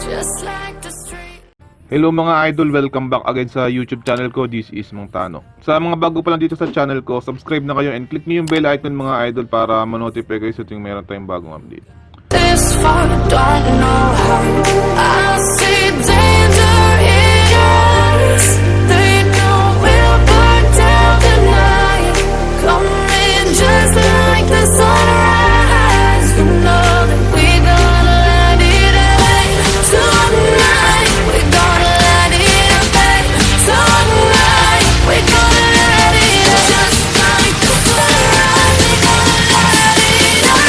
just like the street. Hello mga idol, welcome back again sa YouTube channel ko. This is Mang Tano. Sa mga bago pa lang dito sa channel ko, subscribe na kayo and click nyo yung bell icon mga idol para ma-notify kayo sa tuwing meron tayong bagong update. This far, don't know how. I see danger in your eyes. They know we'll burn down the night. Coming just like the sunrise. You know that we gonna light it up tonight. We gonna light it up tonight. We gonna light it up just like the sunrise. We gonna light it up.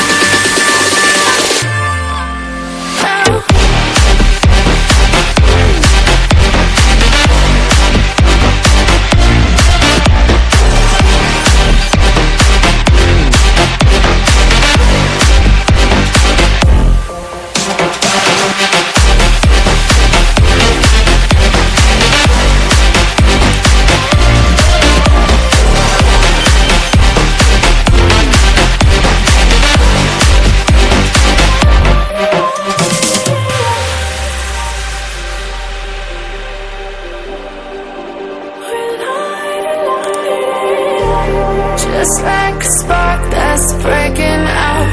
Just like a spark that's breaking out.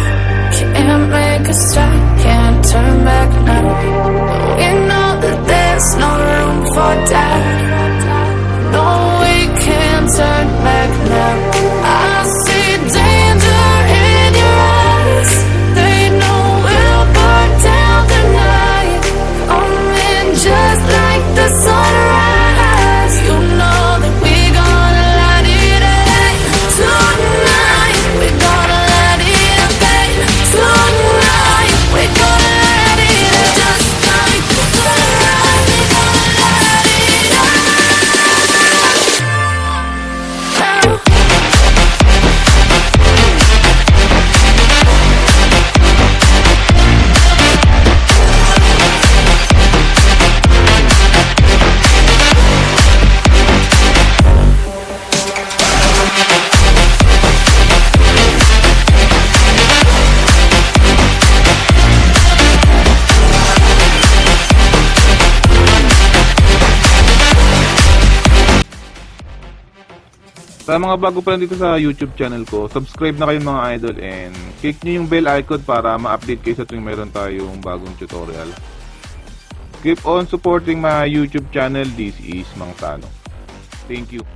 Can't make a stop, can't turn back now. We know that there's no room for doubt. No, we can't turn back now. I see danger in your eyes. They know we'll burn down the night. Coming just like the sunrise. You know that we gonna light it up tonight. We gonna light it up tonight. We gonna light it up just like the sunrise. We gonna light it up. Sa mga bago pa lang dito sa YouTube channel ko, subscribe na kayo mga idol and click nyo yung bell icon para ma-update kayo sa tuwing meron tayong bagong tutorial. Keep on supporting my YouTube channel. This is Mang Tano. Thank you.